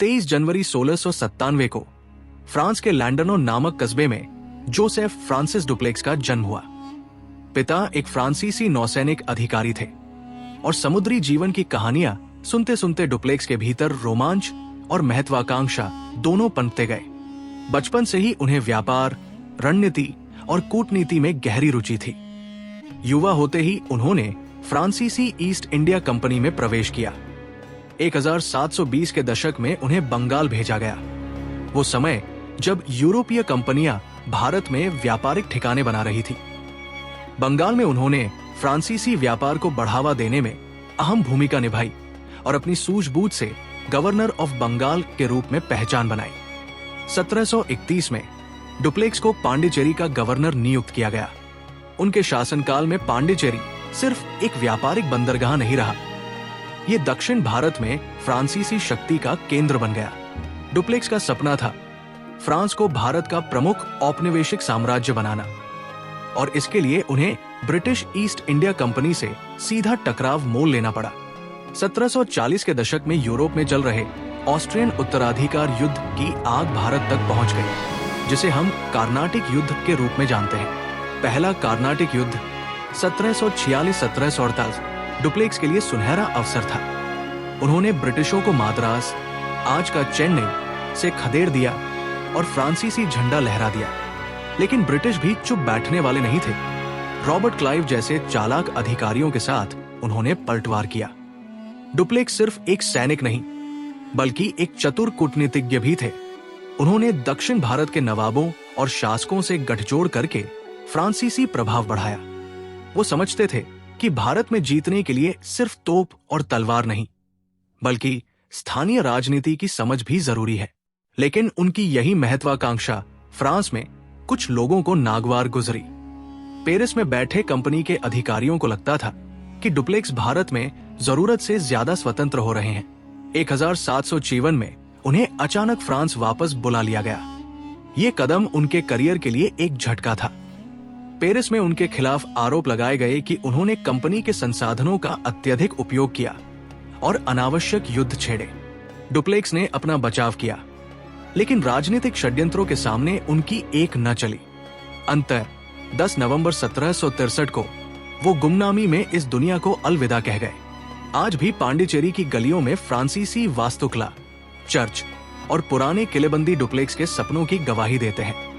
23 जनवरी 1697 को फ्रांस के लैंडनो नामक कस्बे में जोसेफ फ्रांसिस डुप्लेक्स का जन्म हुआ। पिता एक फ्रांसीसी नौसैनिक अधिकारी थे और समुद्री जीवन की कहानियां सुनते सुनते डुप्लेक्स के भीतर रोमांच और महत्वाकांक्षा दोनों पनपते गए। बचपन से ही उन्हें व्यापार, रणनीति और कूटनीति में गहरी रुचि थी। युवा होते ही उन्होंने फ्रांसीसी ईस्ट इंडिया कंपनी में प्रवेश किया। 1720 के दशक में उन्हें बंगाल भेजा गया। वो समय जब यूरोपीय कंपनियां भारत में व्यापारिक ठिकाने बना रही थी। बंगाल में उन्होंने फ्रांसीसी व्यापार को बढ़ावा देने में अहम भूमिका निभाई और अपनी सूझबूझ से गवर्नर ऑफ बंगाल के रूप में पहचान बनाई। 1731 में डुप्लेक्स को पांडिचेरी का गवर्नर नियुक्त किया गया। उनके शासनकाल में पांडिचेरी सिर्फ एक व्यापारिक बंदरगाह नहीं रहा, ये दक्षिण भारत में फ्रांसीसी शक्ति का केंद्र बन गया। डुप्लेक्स का सपना था फ्रांस को भारत का प्रमुख औपनिवेशिक साम्राज्य बनाना और इसके लिए उन्हें ब्रिटिश ईस्ट इंडिया कंपनी से सीधा टकराव मोल लेना पड़ा। 1740 के दशक में यूरोप में चल रहे ऑस्ट्रियन उत्तराधिकार युद्ध की आग भारत तक पहुंच गई, जिसे हम कार्नाटिक युद्ध के रूप में जानते हैं। पहला कार्नाटिक युद्ध 1746-1748 डुप्लेक्स के लिए सुनहरा अवसर था। उन्होंने ब्रिटिशों को माद्रास, आज का चेन्नई, से खदेड़ दिया और फ्रांसीसी झंडा लहरा दिया। लेकिन ब्रिटिश भी चुप बैठने वाले नहीं थे। रॉबर्ट क्लाइव जैसे चालाक अधिकारियों के साथ उन्होंने पलटवार किया। डुप्लेक्स सिर्फ एक सैनिक नहीं, बल्कि एक चतुर कूटनीतिज्ञ भी थे। उन्होंने दक्षिण भारत के नवाबों और शासकों से गठजोड़ करके फ्रांसीसी प्रभाव बढ़ाया। वो समझते थे कि भारत में जीतने के लिए सिर्फ तोप और तलवार नहीं, बल्कि स्थानीय राजनीति की समझ भी जरूरी है। लेकिन उनकी यही महत्वाकांक्षा फ्रांस में कुछ लोगों को नागवार गुजरी। पेरिस में बैठे कंपनी के अधिकारियों को लगता था कि डुप्लेक्स भारत में जरूरत से ज्यादा स्वतंत्र हो रहे हैं। 1754 में उन्हें अचानक फ्रांस वापस बुला लिया गया। ये कदम उनके करियर के लिए एक झटका था। पेरिस में उनके खिलाफ आरोप लगाए गए कि उन्होंने कंपनी के संसाधनों का अत्यधिक उपयोग किया और अनावश्यक युद्ध छेड़े। डुप्लेक्स ने अपना बचाव किया, लेकिन राजनीतिक षड्यंत्रों के सामने उनकी एक न चली। अंततः 10 नवंबर 1763 को वो गुमनामी में इस दुनिया को अलविदा कह गए। आज भी पांडिचेरी की गलियों में फ्रांसीसी वास्तुकला, चर्च और पुराने किलेबंदी डुप्लेक्स के सपनों की गवाही देते हैं।